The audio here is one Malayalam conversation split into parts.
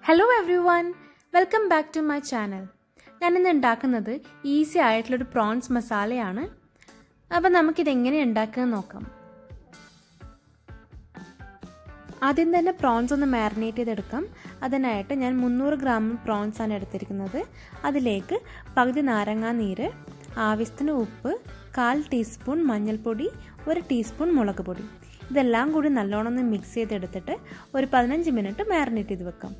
Hello everyone, welcome back to my channel. ഞാൻ ഇന്ന് ഉണ്ടാക്കുന്നത് ഈസി ആയിട്ടുള്ള ഒരു പ്രോൺസ് മസാലയാണ്. അപ്പോൾ നമുക്ക് ഇത് എങ്ങനെ ഉണ്ടാക്കുന്നത് നോക്കാം. ആദ്യം തന്നെ പ്രോൺസ് ഒന്ന് മാരിനേറ്റ് ചെയ്തെടുക്കാം. അതിനായിട്ട് ഞാൻ 300 ഗ്രാം പ്രോൺസ് ആണ് എടുത്തിരിക്കുന്നത്. അതിലേക്ക് പകുതി നാരങ്ങാ നീര്, ആവശ്യത്തിന് ഉപ്പ്, 1/4 ടീസ്പൂൺ മഞ്ഞൾപ്പൊടി, 1 ടീസ്പൂൺ മുളക് പൊടി. ഇതെല്ലാം കൂടി നല്ലോണം ഒന്ന് മിക്സ് ചെയ്തെടുത്തിട്ട് ഒരു 15 മിനിറ്റ് മാരിനേറ്റ് ചെയ്ത് വെക്കാം.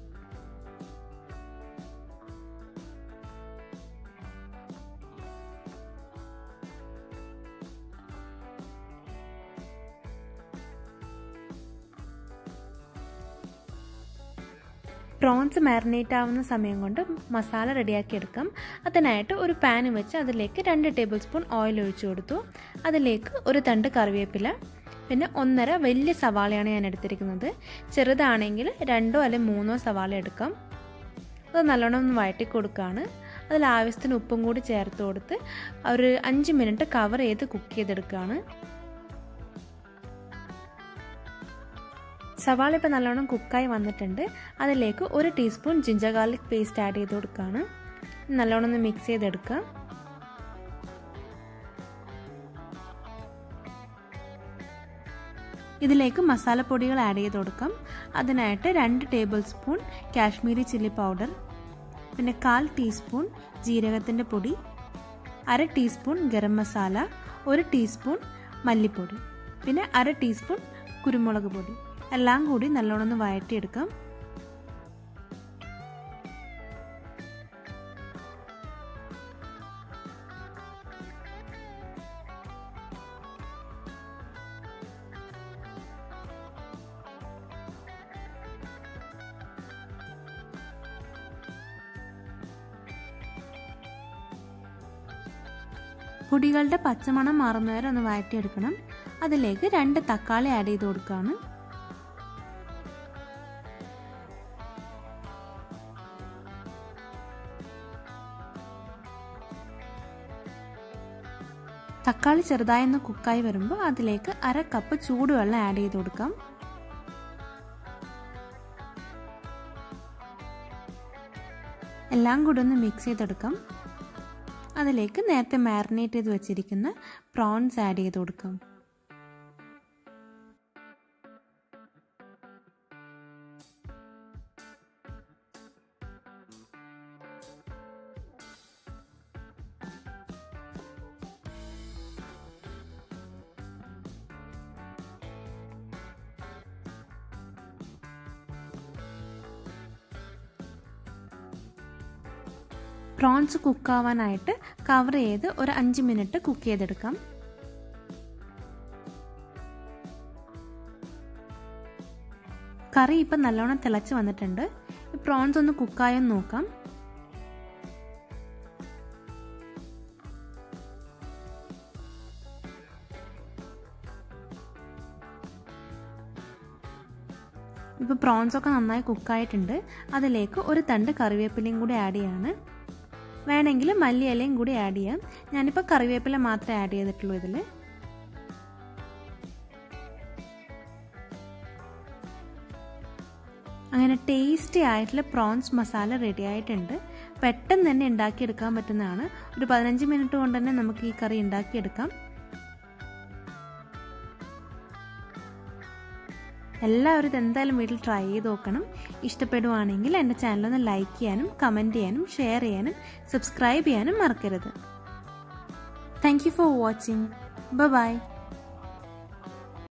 പ്രോൺസ് മാരിനേറ്റ് ആവുന്ന സമയം കൊണ്ട് മസാല റെഡിയാക്കി എടുക്കാം. അതിനായിട്ട് ഒരു പാൻ വെച്ച് അതിലേക്ക് 2 ടേബിൾ സ്പൂൺ ഓയിൽ ഒഴിച്ചു കൊടുത്തു. അതിലേക്ക് ഒരു തണ്ട് കറിവേപ്പില, പിന്നെ 1.5 വലിയ സവാളയാണ് ഞാൻ എടുത്തിരിക്കുന്നത്. ചെറുതാണെങ്കിൽ 2 അല്ലെങ്കിൽ 3 സവാള എടുക്കാം. അത് നല്ലോണം ഒന്ന് വഴറ്റി കൊടുക്കുകയാണ്. അതിൽ ആവശ്യത്തിന് ഉപ്പും കൂടി ചേർത്ത് കൊടുത്ത് ഒരു 5 മിനിറ്റ് കവർ ചെയ്ത് കുക്ക് ചെയ്തെടുക്കുകയാണ്. സവാള ഇപ്പോൾ നല്ലോണം കുക്കായി വന്നിട്ടുണ്ട്. അതിലേക്ക് 1 teaspoon ginger garlic paste add ചെയ്ത് കൊടുക്കുകയാണ്. നല്ലോണം ഒന്ന് മിക്സ് ചെയ്തെടുക്കുക. ഇതിലേക്ക് മസാലപ്പൊടികൾ ആഡ് ചെയ്ത് കൊടുക്കാം. അതിനായിട്ട് 2 table spoon Kashmiri chilli powder, പിന്നെ 1/4 ടീസ്പൂൺ ജീരകത്തിൻ്റെ പൊടി, 1/2 ടീസ്പൂൺ ഗരം മസാല, 1 ടീസ്പൂൺ മല്ലിപ്പൊടി, പിന്നെ 1/2 ടീസ്പൂൺ കുരുമുളക് പൊടി. എല്ലാം കൂടി നല്ലോണം ഒന്ന് വഴറ്റിയെടുക്കാം. പൊടികളുടെ പച്ചമണം മാറുന്നവരെ ഒന്ന് വഴറ്റിയെടുക്കണം. അതിലേക്ക് 2 തക്കാളി ആഡ് ചെയ്ത് കൊടുക്കുകയാണ്. തക്കാളി ചെറുതായി ഒന്ന് കുക്കായി വരുമ്പോൾ അതിലേക്ക് 1/2 കപ്പ് ചൂടുവെള്ളം ആഡ് ചെയ്ത് കൊടുക്കാം. എല്ലാം കൂടി ഒന്ന് മിക്സ് ചെയ്തെടുക്കാം. അതിലേക്ക് നേരത്തെ മാരിനേറ്റ് ചെയ്ത് വെച്ചിരിക്കുന്ന പ്രോൺസ് ആഡ് ചെയ്ത് കൊടുക്കാം. പ്രോൺസ് കുക്കാവാനായിട്ട് കവർ ചെയ്ത് ഒരു 5 മിനിറ്റ് കുക്ക് ചെയ്തെടുക്കാം. കറി ഇപ്പം നല്ലോണം തിളച്ച് വന്നിട്ടുണ്ട്. ഈ പ്രോൺസ് ഒന്ന് കുക്കായെന്ന് നോക്കാം. ഇപ്പോൾ പ്രോൺസൊക്കെ നന്നായി കുക്കായിട്ടുണ്ട്. അതിലേക്ക് ഒരു തണ്ട് കറിവേപ്പിലയും കൂടി ആഡ് ചെയ്യാണ്. വേണമെങ്കിൽ മല്ലിയിലയും കൂടി ആഡ് ചെയ്യാം. ഞാനിപ്പോൾ കറിവേപ്പില മാത്രമേ ആഡ് ചെയ്തിട്ടുള്ളൂ ഇതിൽ. അങ്ങനെ ടേസ്റ്റി ആയിട്ടുള്ള പ്രോൺസ് മസാല റെഡി ആയിട്ടുണ്ട്. പെട്ടെന്ന് തന്നെ ഉണ്ടാക്കിയെടുക്കാൻ പറ്റുന്നതാണ്. ഒരു 15 മിനിറ്റ് കൊണ്ട് തന്നെ നമുക്ക് ഈ കറി ഉണ്ടാക്കിയെടുക്കാം. എല്ലാവരും ഇത് എന്തായാലും വീട്ടിൽ ട്രൈ ചെയ്ത് നോക്കണം. ഇഷ്ടപ്പെടുവാണെങ്കിൽ എൻ്റെ ചാനലൊന്ന് ലൈക്ക് ചെയ്യാനും കമൻറ്റ് ചെയ്യാനും ഷെയർ ചെയ്യാനും സബ്സ്ക്രൈബ് ചെയ്യാനും മറക്കരുത്. Thank you for watching. By.